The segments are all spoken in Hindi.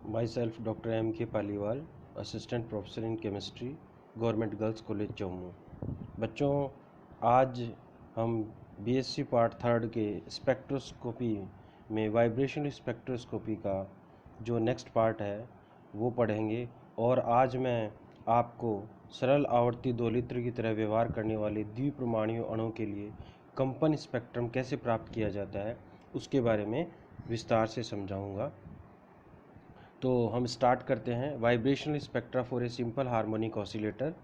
माई सेल्फ डॉक्टर एम के Paliwal, assistant professor in chemistry, government girls college Jammu. बच्चों, आज हम बीएससी पार्ट थर्ड के स्पेक्ट्रोस्कोपी में वाइब्रेशनल स्पेक्ट्रोस्कोपी का जो नेक्स्ट पार्ट है वो पढ़ेंगे। और आज मैं आपको सरल आवर्ती दोलित्र की तरह व्यवहार करने वाले द्विपरमाणु अणु के लिए कंपन स्पेक्ट्रम कैसे प्राप्त किया जाता है उसके बारे में विस्तार से समझाऊंगा। तो हम स्टार्ट करते हैं। Vibrational spectra for a simple harmonic oscillator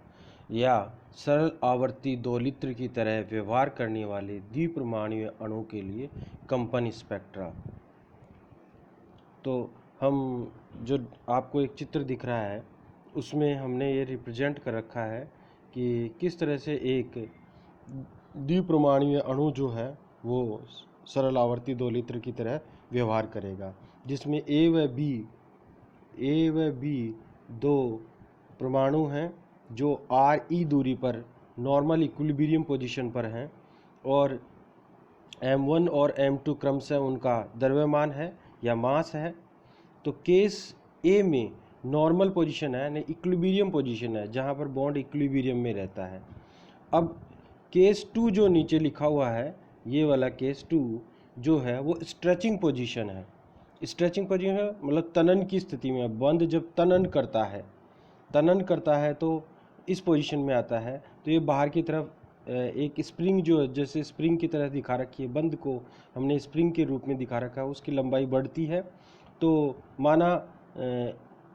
या सरल आवर्ती दोलित्र की तरह व्यवहार करने वाले द्विपरमाणु अणु के लिए कंपन स्पेक्ट्रा। तो हम जो आपको एक चित्र दिख रहा है उसमें हमने ये रिप्रेजेंट कर रखा है कि किस तरह से एक द्विपरमाणु अणु जो है वो सरल आवर्ती दोलित्र की तरह व्यवहार करेगा, जिसमें ए व बी दो परमाणु हैं जो आर ई दूरी पर नॉर्मल इक्विलिब्रियम पोजीशन पर हैं और m1 और m2 क्रमशः उनका द्रव्यमान है या मास है। तो केस ए में नॉर्मल पोजीशन है, यानी इक्विलिब्रियम पोजीशन है, जहाँ पर बॉन्ड इक्विलिब्रियम में रहता है। अब केस 2 जो नीचे लिखा हुआ है, ये वाला केस 2 जो है वो स्ट्रेचिंग पोजीशन है। स्ट्रेचिंग पोजीशन मतलब तनन की स्थिति में बंद जब तनन करता है तो इस पोजीशन में आता है। तो ये बाहर की तरफ एक स्प्रिंग जो जैसे स्प्रिंग की तरह दिखा रखी है, बंद को हमने स्प्रिंग के रूप में दिखा रखा है, उसकी लंबाई बढ़ती है। तो माना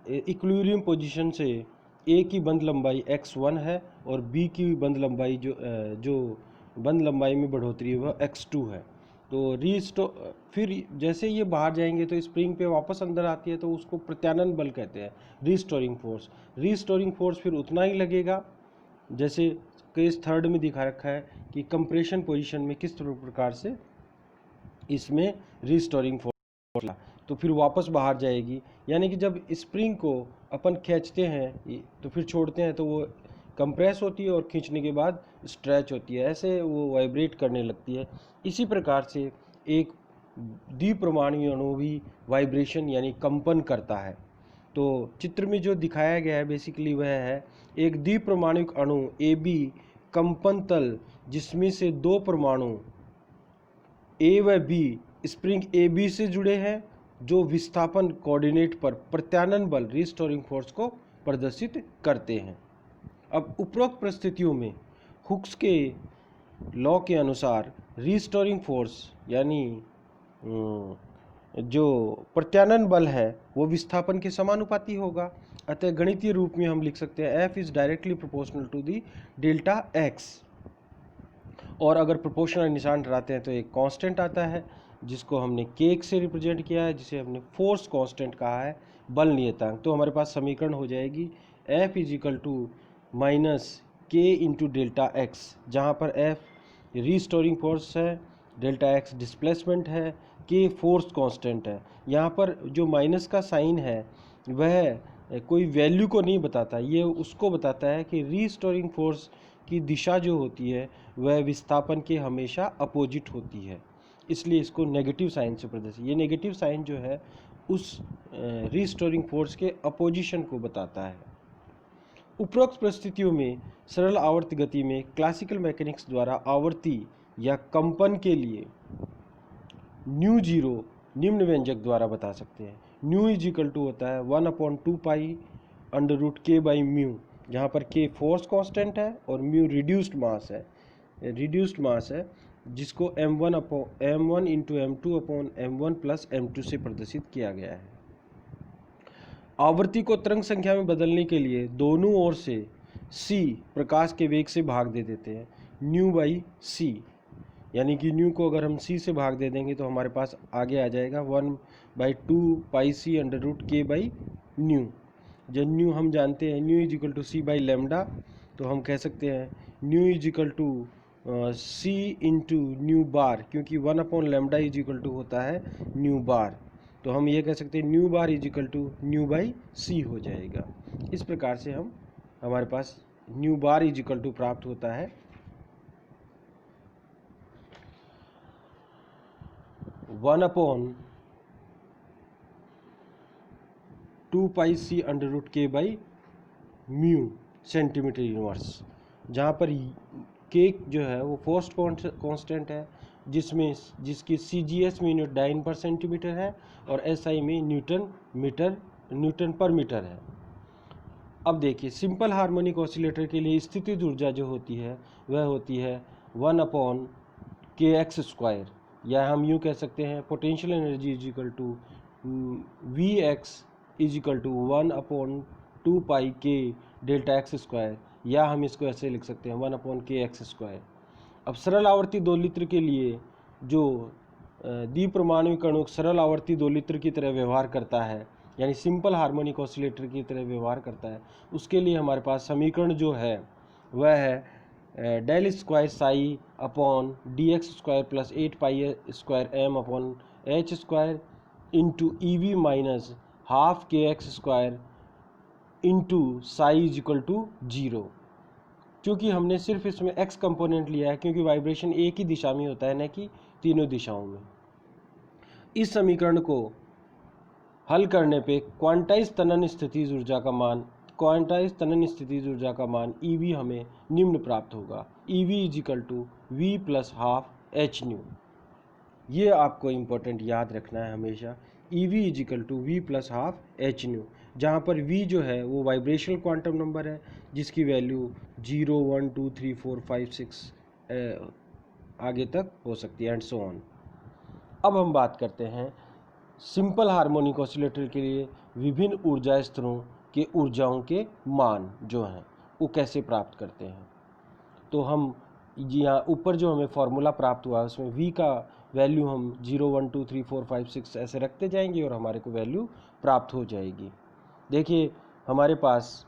इक्विलिब्रियम पोजीशन से ए की बंद लंबाई x1 है और बी की बंद लंबाई जो बंद लंबाई में बढ़ोतरी है वह x2 है। तो फिर जैसे ये बाहर जाएंगे तो स्प्रिंग पे वापस अंदर आती है, तो उसको प्रत्यानन बल कहते हैं, रीस्टोरिंग फोर्स फिर उतना ही लगेगा जैसे केस थर्ड में दिखा रखा है कि कंप्रेशन पोजीशन में किस प्रकार से इसमें रीस्टोरिंग फोर्स, तो फिर वापस बाहर जाएगी। यानी कि जब स्प्रिंग को अपन खींचते हैं तो फिर छोड़ते हैं तो वो कंप्रेस होती है और खींचने के बाद स्ट्रेच होती है, ऐसे वो वाइब्रेट करने लगती है। इसी प्रकार से एक द्विपरमाणु अणु भी वाइब्रेशन यानी कंपन करता है। तो चित्र में जो दिखाया गया है बेसिकली वह है एक द्विपरमाणुक अणु ए बी कंपन तल, जिसमें से दो परमाणु ए व बी स्प्रिंग ए बी से जुड़े हैं, जो विस्थापन कोऑर्डिनेट पर प्रत्यानन बल रीस्टोरिंग फोर्स को प्रदर्शित करते हैं। अब उपरोक्त परिस्थितियों में हुक्स के लॉ के अनुसार रीस्टोरिंग फोर्स यानी जो प्रत्यानन बल है वो विस्थापन के समानुपाती होगा। अतः गणितीय रूप में हम लिख सकते हैं F is directly proportional to the delta x। और अगर प्रोपोर्शनल निशान हटाते हैं तो एक कांस्टेंट आता है जिसको हमने k से रिप्रेजेंट किया है, जिसे हमने फोर्स कांस्टेंट कहा है, बल नियतांक। तो हमारे पास समीकरण हो जाएगी F is equal to minus k into delta x, जहाँ पर F रीस्टोरिंग फोर्स है, डेल्टा एक्स डिस्प्लेसमेंट है, k फोर्स कांस्टेंट है। यहाँ पर जो माइनस का साइन है वह कोई वैल्यू को नहीं बताता, ये उसको बताता है कि रीस्टोरिंग फोर्स की दिशा जो होती है वह विस्थापन के हमेशा अपोजिट होती है, इसलिए इसको नेगेटिव साइन से प्रदर्शित। ये नेगेटिव साइन जो है उस रीस्टोरिंग फोर्स के अपोजिशन को बताता है। उपरोक्त परिस्थितियों में सरल आवर्त गति में क्लासिकल मैकेनिक्स द्वारा आवर्ती या कंपन के लिए न्यू जीरो निम्न व्यंजक द्वारा बता सकते हैं। न्यू इज इक्वल टू होता है 1/2 अंडर रूट के बाई म्यू, जहाँ पर के फोर्स कांस्टेंट है और म्यू रिड्यूस्ड मास है, जिसको m1 into m2 upon m1 plus m2 से प्रदर्शित किया गया है। आवृत्ति को तरंग संख्या में बदलने के लिए दोनों ओर से c प्रकाश के वेग से भाग दे देते हैं, न्यू बाई c। यानी कि न्यू को अगर हम c से भाग दे देंगे तो हमारे पास आगे आ जाएगा 1/2 अंडर रूट के बाई न्यू। जब न्यू हम जानते हैं nu is equal to C by lambda, तो हम कह सकते हैं nu is equal to C into nu bar, क्योंकि 1/λ इज इक्वल टू होता है न्यू बार। तो हम ये कह सकते हैं nu bar is equal to nu by C हो जाएगा। इस प्रकार से हमारे पास nu bar is equal to प्राप्त होता है 1/λ 2πc/k/μ सेंटीमीटर इनवर्स, जहाँ पर के जो है वो फोर्स कांस्टेंट है, जिसकी CGS में यूनिट डाइन पर सेंटीमीटर है और SI में न्यूटन पर मीटर है। अब देखिए सिंपल हार्मोनिक ऑसिलेटर के लिए स्थितिज ऊर्जा जो होती है वह होती है 1/kx², या हम यूँ कह सकते हैं potential energy is equal to Vx is equal to 1/2πk∆x², या हम इसको ऐसे लिख सकते हैं 1/kx²। अब सरल आवर्ती दोलित्र के लिए जो द्विपरमाणु कणुक सरल आवर्ती दोलित्र की तरह व्यवहार करता है, यानी सिंपल हार्मोनिक ऑसिलेटर की तरह व्यवहार करता है, उसके लिए हमारे पास समीकरण जो है वह है ∇2ψ/dx² + 8π² into EV minus 12kx² into psi is equal to 0। क्योंकि हमने सिर्फ इसमें x कंपोनेंट लिया है, क्योंकि वाइब्रेशन एक ही दिशा में होता है, न कि तीनों दिशाओं में। इस समीकरण को हल करने पे क्वांटाइज तनन स्थितिज ऊर्जा का मान EV हमें निम्न प्राप्त होगा। EV is equal to V + ½ hν। ये आपको इम्पोर्टेंट याद रखना है हमेशा, EV is equal to V + ½ hν, जहाँ पर V जो है वो वाइब्रेशनल क्वांटम नंबर है, जिसकी वैल्यू 0, 1, 2, 3, 4, 5, 6 आगे तक हो सकती है, एंड सो ऑन। अब हम बात करते हैं सिंपल हार्मोनिक ऑसिलेटर के लिए विभिन्न ऊर्जा स्तरों के ऊर्जाओं के मान जो हैं वो कैसे प्राप्त करते हैं। तो हम यहाँ ऊपर जो हमें फॉर्मूला प्राप्त हुआ है उसमें V का वैल्यू हम 0, 1, 2, 3, 4, 5, 6 ऐसे रखते जाएंगे और हमारे को वैल्यू प्राप्त हो जाएगी। देखिए हमारे पास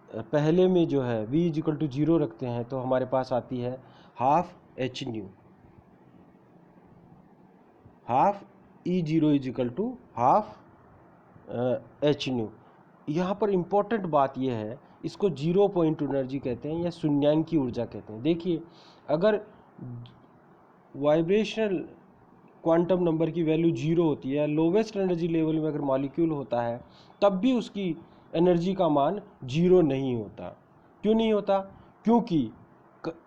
पहले में जो है V = 0 रखते हैं तो हमारे पास आती है ½ hν, ½ E0 is equal to ½ hν। यहाँ पर इम्पोर्टेंट बात यह है, इसको 0 पॉइंट एनर्जी कहते हैं या शून्यांकी ऊर्जा कहते हैं। देखिए अगर वाइब्रेशनल क्वांटम नंबर की वैल्यू 0 होती है, लोवेस्ट एनर्जी लेवल में अगर मॉलिक्यूल होता है तब भी उसकी एनर्जी का मान 0 नहीं होता। क्यों नहीं होता? क्योंकि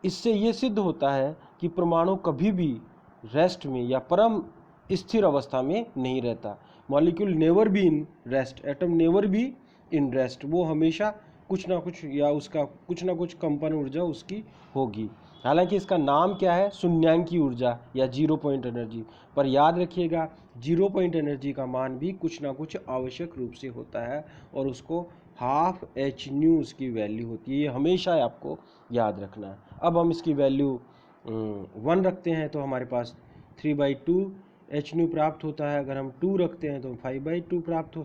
इससे ये सिद्ध होता है कि परमाणु कभी भी रेस्ट में या परम स्थिर अवस्था में नहीं रहता। Molecule never be in rest, atom never be in rest, वो हमेशा कुछ ना कुछ या उसका कुछ ना कुछ कंपन ऊर्जा उसकी होगी। हालांकि इसका नाम क्या है? शून्यांकी ऊर्जा या 0 पॉइंट एनर्जी। पर याद रखिएगा 0 पॉइंट एनर्जी का मान भी कुछ ना कुछ आवश्यक रूप से होता है और उसको ½ hν उसकी वैल्यू होती है। ये हमेशा आपको याद रखना है। अब हम इसकी वैल्यू 1 रखते हैं तो हमारे पास 3/2 hν प्राप्त होता है। अगर हम 2 रखते हैं तो 5/2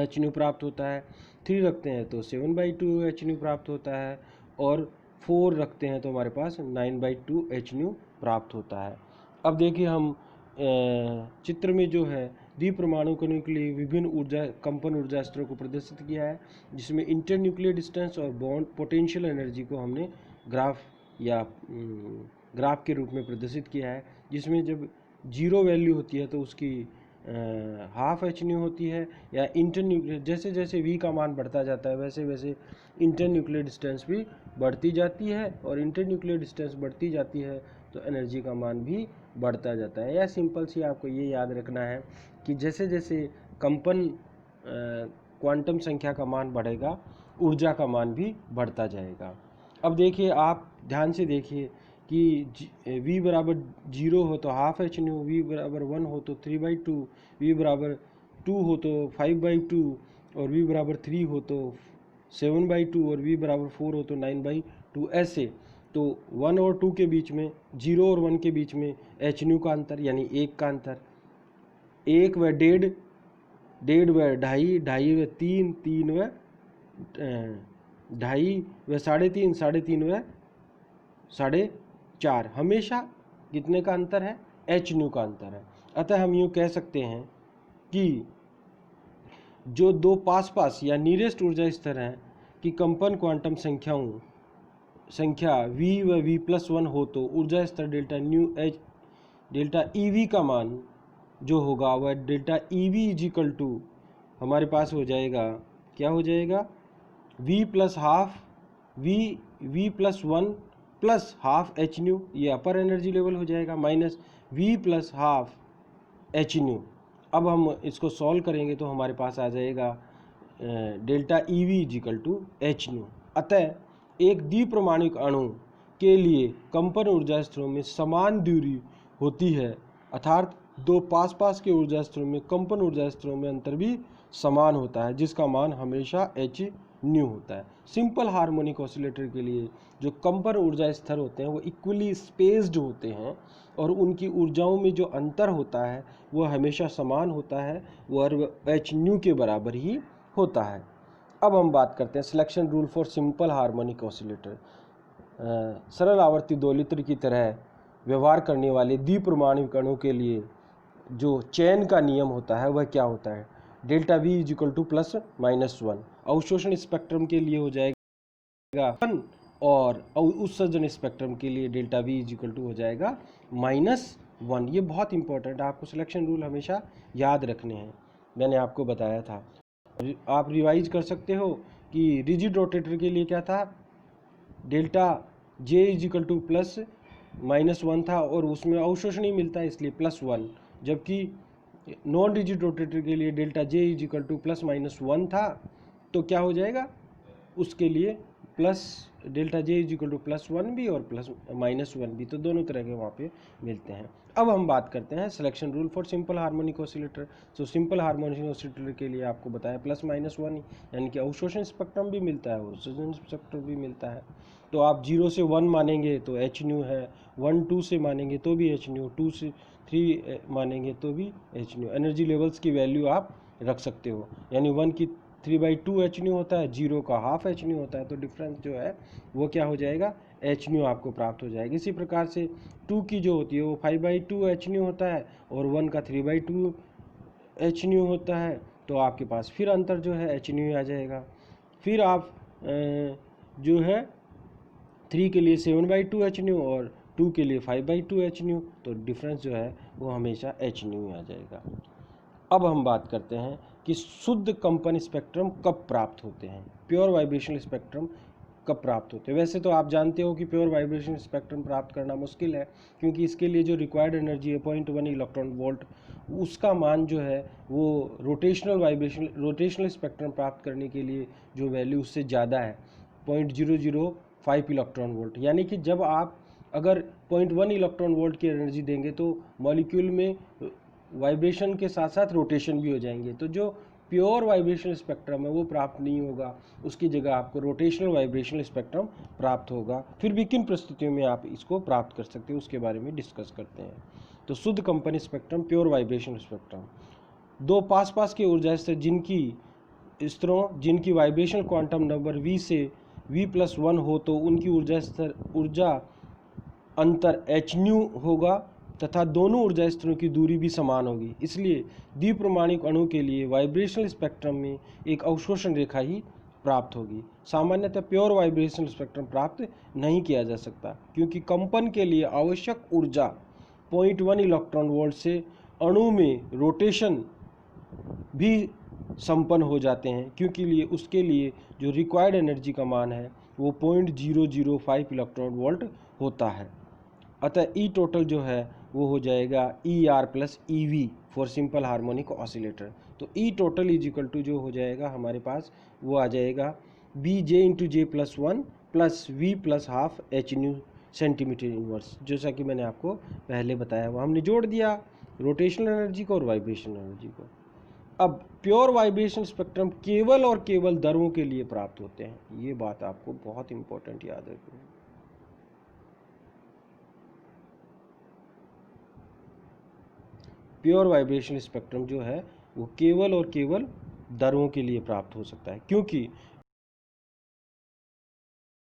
hν प्राप्त होता है। 3 रखते हैं तो 7/2 hν प्राप्त होता है और 4 रखते हैं तो हमारे पास 9/2 hν प्राप्त होता है। अब देखिए हम चित्र में जो है द्विपरमाणु कणों के लिए विभिन्न कंपन ऊर्जा स्तरों को प्रदर्शित किया है, जिसमें इंटरन्यूक्लियर डिस्टेंस और बॉन्ड पोटेंशियल एनर्जी को हमने ग्राफ के रूप में प्रदर्शित किया है, जिसमें जब 0 वैल्यू होती है तो उसकी ½ hν होती है, या इंटरन्यूक्लियर जैसे जैसे V का मान बढ़ता जाता है वैसे वैसे इंटरन्यूक्लियर डिस्टेंस भी बढ़ती जाती है, और इंटरन्यूक्लियर डिस्टेंस बढ़ती जाती है तो एनर्जी का मान भी बढ़ता जाता है। या सिंपल सी आपको ये याद रखना है कि जैसे जैसे कंपन क्वांटम संख्या का मान बढ़ेगा ऊर्जा का मान भी बढ़ता जाएगा। अब देखिए आप ध्यान से देखिए कि V = 0 हो तो ½ hν, V = 1 हो तो 3/2, V = 2 हो तो 5/2 और V = 3 हो तो 7/2 और V = 4 हो तो 9/2। ऐसे तो 1 और 2 के बीच में, 0 और 1 के बीच में hν का अंतर यानी 1 का अंतर, 1 व 1.5, 1.5 व 2.5, 2.5 व 3, 3 व 2.5 व 3.5, 3.5 व 4.5, हमेशा कितने का अंतर है? hν का अंतर है। अतः हम यूँ कह सकते हैं कि जो दो पास या नीरेस्ट ऊर्जा स्तर हैं कि कंपन क्वांटम संख्या V व V+1 हो तो ऊर्जा स्तर डेल्टा EV का मान जो होगा वह डेल्टा EV = हमारे पास हो जाएगा, क्या हो जाएगा, v plus half v plus 1 plus half H new, ये अपर एनर्जी लेवल हो जाएगा, minus v plus half H new. अब हम इसको सॉल्व करेंगे तो हमारे पास आ जाएगा delta E V is equal to H nu. अतः एक द्विप्रमाणिक अणु के लिए कंपन ऊर्जा स्तरों में समान दूरी होती है, अर्थात दो पास पास के ऊर्जा स्तरों में कंपन ऊर्जा स्तरों में अंतर भी समान होता है, जिसका मान हमेशा एच न्यू होता है। सिंपल हार्मोनिक ऑसिलेटर के लिए जो कंपन ऊर्जा स्तर होते हैं वो इक्वली स्पेस्ड होते हैं और उनकी ऊर्जाओं में जो अंतर होता है वो हमेशा समान होता है, वो एच न्यू के बराबर ही होता है। अब हम बात करते हैं selection rule for simple harmonic oscillator. सरल आवर्ती दोलित्र की तरह व्यवहार करने वाले द्विप्रमाणिक अणु के लिए जो चयन का नियम होता है वह क्या होता है, delta V is equal two plus minus 1। अवशोषण स्पेक्ट्रम के लिए हो जाएगा 1 और उत्सर्जन स्पेक्ट्रम के लिए delta V is equal to हो जाएगा -1। ये बहुत इंपॉर्टेंट है, आपको सिलेक्शन रूल हमेशा याद रखने हैं, मैंने आपको बताया था। आप रिवाइज कर सकते हो कि रिजिड रोटेटर के लिए क्या था, delta J is equal two plus -1 था और उसमें अवशोषण ही मिलता है इसलिए +1, जबकि नॉन रिजिड रोटेटर के लिए delta J is equal to +-1 था, तो क्या हो जाएगा उसके लिए plus delta J is equal to +1 भी और +-1 भी, तो दोनों तरह के वहाँ पे मिलते हैं। अब हम बात करते हैं selection rule for simple harmonic oscillator. तो सिंपल हार्मोनिक ऑसिलेटर के लिए आपको बताया +-1 यानी कि अवशोषण स्पेक्ट्रम भी मिलता है और उत्सर्जन स्पेक्ट्रम भी मिलता है। तो आप 0 से 1 मानेंगे तो एच न्यू है, 1-2 से मानेंगे तो भी एच न्यू, 2 से 3 मानेंगे तो भी एच न्यू। एनर्जी लेवल्स की वैल्यू आप रख सकते हो, यानी 1 की 3/2 एच न्यू होता है, 0 का हाफ एच न्यू होता है, तो डिफरेंस जो है वो क्या हो जाएगा, एच न्यू आपको प्राप्त हो जाएगा। इसी प्रकार से 2 की जो होती है वो 5/2 एच न्यू होता है और 1 का 3/2 एच न्यू होता है, तो आपके पास फिर अंतर जो है एच न्यू आ जाएगा। फिर आप जो है 3 के लिए 7/2 एच न्यू और 2 के लिए 5/2 एच न्यू, तो डिफरेंस जो है वो हमेशा एच न्यू आ जाएगा। अब हम बात करते हैं कि शुद्ध कंपन स्पेक्ट्रम कब प्राप्त होते हैं, प्योर वाइब्रेशनल स्पेक्ट्रम कब प्राप्त होते हैं। वैसे तो आप जानते हो कि प्योर वाइब्रेशन स्पेक्ट्रम प्राप्त करना मुश्किल है, क्योंकि इसके लिए जो रिक्वायर्ड एनर्जी है 0.1 इलेक्ट्रॉन वोल्ट, उसका मान जो है वो रोटेशनल स्पेक्ट्रम प्राप्त करने के लिए जो वैल्यू उससे ज़्यादा है 0.005 इलेक्ट्रॉन वोल्ट। यानी कि जब आप अगर 0.1 इलेक्ट्रॉन वोल्ट की एनर्जी देंगे तो मॉलिक्यूल में वाइब्रेशन के साथ साथ रोटेशन भी हो जाएंगे, तो जो प्योर वाइब्रेशनल स्पेक्ट्रम है वो प्राप्त नहीं होगा, उसकी जगह आपको रोटेशनल वाइब्रेशनल स्पेक्ट्रम प्राप्त होगा। फिर भी किन परिस्थितियों में आप इसको प्राप्त कर सकते हो उसके बारे में डिस्कस करते हैं। तो शुद्ध कंपन स्पेक्ट्रम, प्योर वाइब्रेशनल स्पेक्ट्रम, दो पास पास के ऊर्जा स्तर जिनकी वाइब्रेशनल क्वांटम नंबर v से v+1 हो तो उनकी ऊर्जा अंतर एच न्यू होगा तथा दोनों ऊर्जा स्तरों की दूरी भी समान होगी। इसलिए द्विप्रमाणिक अणु के लिए वाइब्रेशनल स्पेक्ट्रम में एक अवशोषण रेखा ही प्राप्त होगी। सामान्यतः प्योर वाइब्रेशनल स्पेक्ट्रम प्राप्त नहीं किया जा सकता, क्योंकि कंपन के लिए आवश्यक ऊर्जा 0.1 इलेक्ट्रॉन वोल्ट से अणु में रोटेशन भी संपन्न हो जाते हैं, क्योंकि उसके लिए जो रिक्वायर्ड एनर्जी का मान है वो 0.005 इलेक्ट्रॉन वोल्ट होता है। अतः ई टोटल जो है वो हो जाएगा ER plus EV for simple harmonic oscillator. तो ई टोटल इज इक्वल टू जो हो जाएगा हमारे पास वो आ जाएगा BJ×J+1 plus V plus half H new centimetre inverse. जैसा कि मैंने आपको पहले बताया वो हमने जोड़ दिया रोटेशनल एनर्जी को और वाइब्रेशनल एनर्जी को। अब प्योर वाइब्रेशन स्पेक्ट्रम केवल और केवल दरों के लिए प्राप्त होते हैं, ये बात आपको बहुत इंपॉर्टेंट याद रखनी है। प्योर वाइब्रेशन स्पेक्ट्रम जो है वो केवल और केवल दरों के लिए प्राप्त हो सकता है, क्योंकि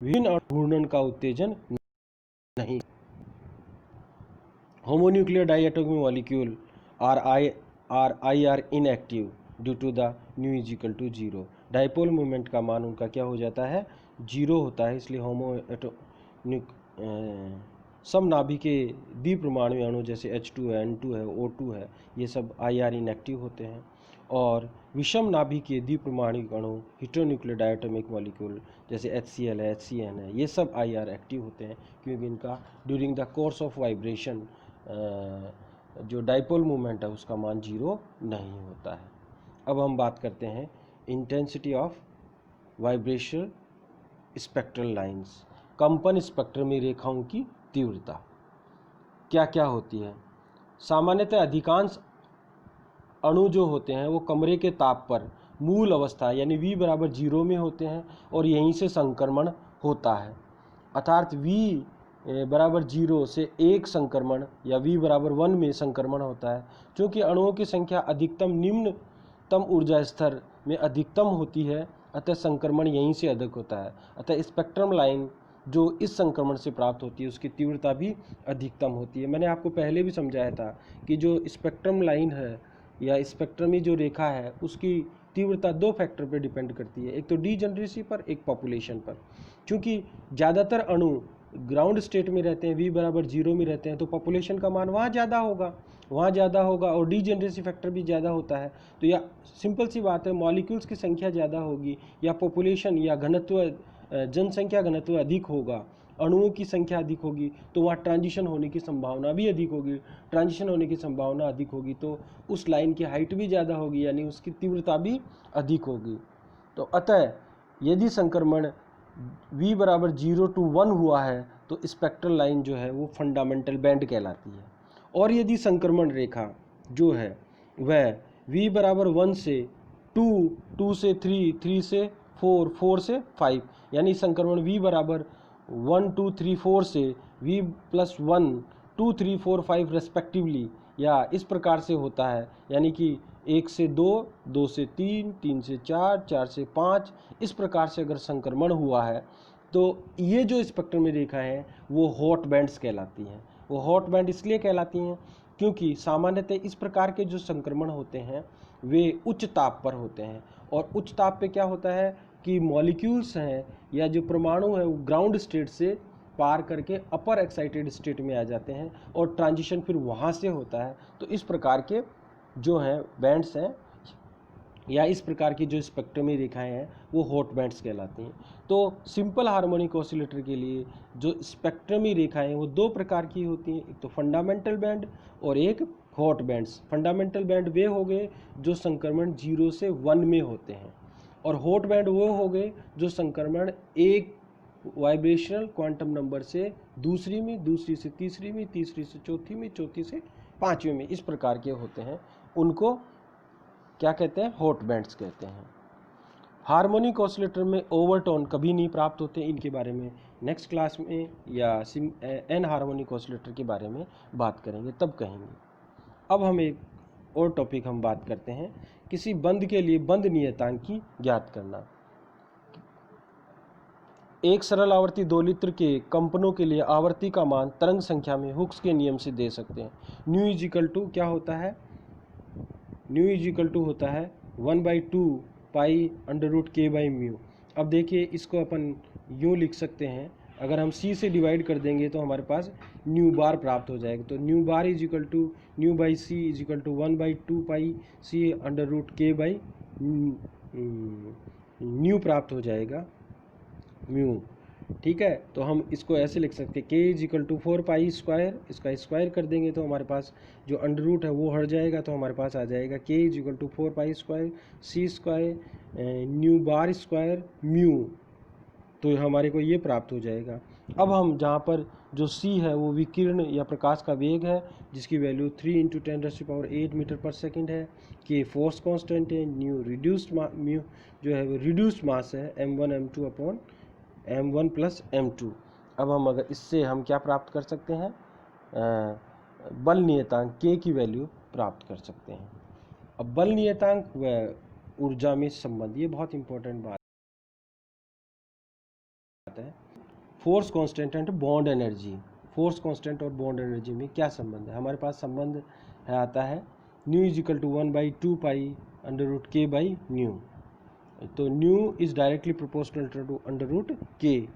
विभिन्न घूर्णन का उत्तेजन नहीं। Homonuclear diatomic molecule are inactive due to the nu is equal to 0। Dipole moment का मान उनका क्या हो जाता है, 0 होता है, इसलिए होमोएटोमिक समनाभि के द्विपरमाणु अणु जैसे H2 है, N2 है, O2 है, ये सब IR इनएक्टिव होते हैं। और विषम नाभिकीय द्विपरमाणुक अणु हेटेरोन्यूक्लियर डायटोमिक मॉलिक्यूल जैसे HCl है, HCN है, ये सब IR एक्टिव होते हैं क्योंकि इनका during the course of vibration जो डाइपोल मूवमेंट है उसका मान 0 नहीं होता है। अब हम बात करते हैं intensity of vibration spectral lines, कंपन स्पेक्ट्रमी रेखाओं की तीव्रता क्या क्या होती है। सामान्यतः अधिकांश अणु जो होते हैं वो कमरे के ताप पर मूल अवस्था यानी V बराबर 0 में होते हैं और यहीं से संक्रमण होता है, अर्थात V बराबर 0 से 1 संक्रमण या V बराबर 1 में संक्रमण होता है। क्योंकि अणुओं की संख्या अधिकतम निम्नतम ऊर्जा स्तर में अधिकतम होती है, अतः संक्रमण यहीं से अधिक होता है। अतः स्पेक्ट्रम लाइन जो इस संक्रमण से प्राप्त होती है उसकी तीव्रता भी अधिकतम होती है। मैंने आपको पहले भी समझाया था कि जो स्पेक्ट्रम लाइन है या स्पेक्ट्रमी जो रेखा है उसकी तीव्रता 2 फैक्टर पर डिपेंड करती है, एक तो डीजेनरेसी पर, एक पॉपुलेशन पर। क्योंकि ज़्यादातर अणु ग्राउंड स्टेट में रहते हैं, V बराबर 0 में रहते हैं, तो पॉपुलेशन का मान वहाँ ज़्यादा होगा और डीजेनरेसी फैक्टर भी ज़्यादा होता है। तो यह सिंपल सी बात है, मॉलिक्यूल्स की संख्या ज़्यादा होगी या पॉपुलेशन या घनत्व जनसंख्या घनत्व अधिक होगा, अणुओं की संख्या अधिक होगी, तो वहाँ ट्रांजिशन होने की संभावना भी अधिक होगी। ट्रांजिशन होने की संभावना अधिक होगी तो उस लाइन की हाइट भी ज़्यादा होगी यानी उसकी तीव्रता भी अधिक होगी। तो अतः यदि संक्रमण V बराबर 0 to 1 हुआ है तो स्पेक्ट्रल लाइन जो है वो फंडामेंटल बैंड कहलाती है। और यदि संक्रमण रेखा जो है वह V बराबर 1 से 2, 2 से 3, 3 से 4, 4 से 5 यानी संक्रमण V बराबर 1, 2, 3, 4 से V प्लस 1, 2, 3, 4, 5 रेस्पेक्टिवली या इस प्रकार से होता है, यानी कि 1 से 2, 2 से 3, 3 से 4, 4 से 5 इस प्रकार से अगर संक्रमण हुआ है तो ये जो स्पेक्ट्रम में रेखा है वो हॉट बैंड्स कहलाती हैं। वो हॉट बैंड इसलिए कहलाती हैं क्योंकि सामान्यतः इस प्रकार के जो संक्रमण होते हैं वे उच्च ताप पर होते हैं और उच्च ताप पे क्या होता है कि मॉलिक्यूल्स हैं या जो परमाणु है वो ग्राउंड स्टेट से पार करके अपर एक्साइटेड स्टेट में आ जाते हैं और ट्रांजिशन फिर वहाँ से होता है। तो इस प्रकार के जो हैं बैंड्स हैं या इस प्रकार की जो स्पेक्ट्रमी रेखाएं हैं वो हॉट बैंड्स कहलाती हैं। तो सिंपल हार्मोनिक ऑसिलेटर के लिए जो स्पेक्ट्रमी रेखाएं वो 2 प्रकार की होती हैं, एक तो फंडामेंटल बैंड और एक हॉट बैंड्स। फंडामेंटल बैंड वे हो गए जो संक्रमण 0 से 1 में होते हैं और हॉट बैंड वो हो गए जो संक्रमण एक वाइब्रेशनल क्वांटम नंबर से दूसरी में, दूसरी से तीसरी में, तीसरी से चौथी में, चौथी से पांचवी में इस प्रकार के होते हैं। उनको क्या कहते हैं? हॉट बैंड्स कहते हैं। हार्मोनिक ऑसिलेटर में ओवरटोन कभी नहीं प्राप्त होते, इनके बारे में नेक्स्ट क्लास में या एन हार्मोनिक ऑसिलेटर के बारे में बात करेंगे, तब कहेंगे। अब हम एक और टॉपिक हम बात करते हैं, किसी बंद के लिए बंद नियतांक की ज्ञात करना। एक सरल आवर्ती दोलित्र के कंपनों के लिए आवर्ती का मान तरंग संख्या में हुक्स के नियम से दे सकते हैं। न्यू इज इक्वल टू क्या होता है? न्यू इज इक्वल टू होता है 1/2 पाई अंडर रूट के बाई म्यू। अब देखिए इसको अपन यूँ लिख सकते हैं, अगर हम सी से डिवाइड कर देंगे तो हमारे पास न्यू बार प्राप्त हो जाएगा। तो nu bar is equal to nu by c is equal to 1/2 pi c under root के बाई न्यू प्राप्त हो जाएगा, म्यू। ठीक है, तो हम इसको ऐसे लिख सकते हैं k is equal to 4 pi square, इसका स्क्वायर कर देंगे तो हमारे पास जो अंडर रूट है वो हट जाएगा, तो हमारे पास आ जाएगा k is equal to 4 pi square c square nu bar square mu. तो हमारे को ये प्राप्त हो जाएगा। अब हम जहाँ पर जो सी है वो विकिरण या प्रकाश का वेग है जिसकी वैल्यू 3 × 10⁸ मीटर पर सेकेंड है, के फोर्स कांस्टेंट है, न्यू रिड्यूस्ड म्यू जो है वो रिड्यूस्ड मास है m1 m2 upon m1 plus m2। अब हम अगर इससे हम क्या प्राप्त कर सकते हैं? बल नियतांक k की वैल्यू प्राप्त कर सकते हैं। अब बल नियतांक व ऊर्जा में संबंध, ये बहुत इंपॉर्टेंट बात है। Force constant and bond energy, force constant और बॉन्ड एनर्जी में क्या संबंध है? हमारे पास संबंध है आता है nu is equal to 1/2 pi under root के बाई न्यू। तो nu is directly proportional to under root k,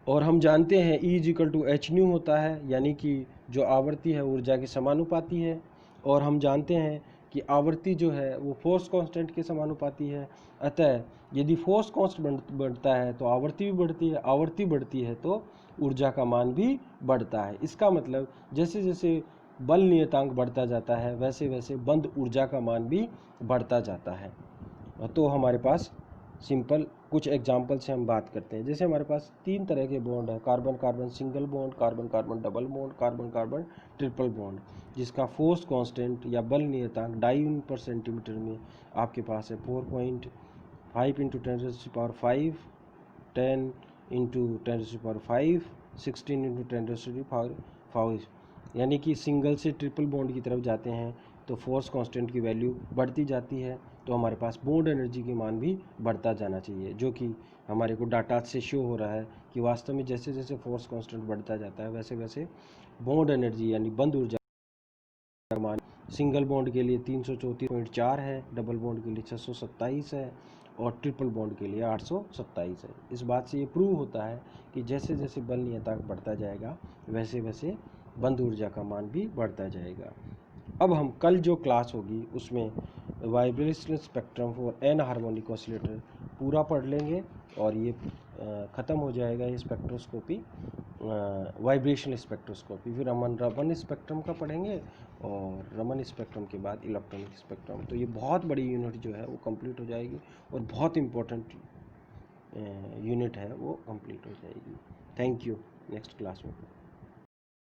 और हम जानते हैं E is equal to H nu होता है, यानी कि जो आवृत्ति है ऊर्जा के समानुपाती है। और हम जानते हैं कि आवृत्ति जो है वो फोर्स कांस्टेंट के समानुपाती है। अतः यदि फोर्स कांस्टेंट बढ़ता है तो आवृत्ति भी बढ़ती है, आवृत्ति बढ़ती है तो ऊर्जा का मान भी बढ़ता है। इसका मतलब जैसे जैसे बल नियतांक बढ़ता जाता है वैसे वैसे बंद ऊर्जा का मान भी बढ़ता जाता है। तो हमारे पास सिंपल कुछ एग्जाम्पल से हम बात करते हैं। जैसे हमारे पास 3 तरह के बॉन्ड है, carbon carbon single bond, carbon carbon double bond, carbon carbon triple bond, जिसका फोर्स कांस्टेंट या बल नियतांक डाई पर सेंटीमीटर में आपके पास है 4.5 इंटू 10⁵, 10 इंटू 10⁵, 16 इंटू 10⁵, यानी कि सिंगल से ट्रिपल बॉन्ड की तरफ जाते हैं तो फोर्स कांस्टेंट की वैल्यू बढ़ती जाती है, तो हमारे पास बॉन्ड एनर्जी की मान भी बढ़ता जाना चाहिए, जो कि हमारे को डाटा से शो हो रहा है कि वास्तव में जैसे जैसे फोर्स कांस्टेंट बढ़ता जाता है वैसे वैसे बॉन्ड एनर्जी यानी बंद ऊर्जा का मान सिंगल बॉन्ड के लिए 334.4 है, डबल बॉन्ड के लिए 627 है और ट्रिपल बॉन्ड के लिए 827 है। इस बात से ये प्रूव होता है कि जैसे जैसे बल नियतांक बढ़ता जाएगा वैसे वैसे बंद ऊर्जा का मान भी बढ़ता जाएगा। अब हम कल जो क्लास होगी उसमें vibrational spectrum for an harmonic oscillator पूरा पढ़ लेंगे और ये ख़त्म हो जाएगा ये स्पेक्ट्रोस्कोपी, वाइब्रेशनल स्पेक्ट्रोस्कोपी। फिर हम रमन स्पेक्ट्रम का पढ़ेंगे और रमन स्पेक्ट्रम के बाद इलेक्ट्रॉनिक स्पेक्ट्रम। तो ये बहुत बड़ी यूनिट जो है वो कंप्लीट हो जाएगी और बहुत इम्पोर्टेंट यूनिट है वो कंप्लीट हो जाएगी। Thank you. नेक्स्ट क्लास में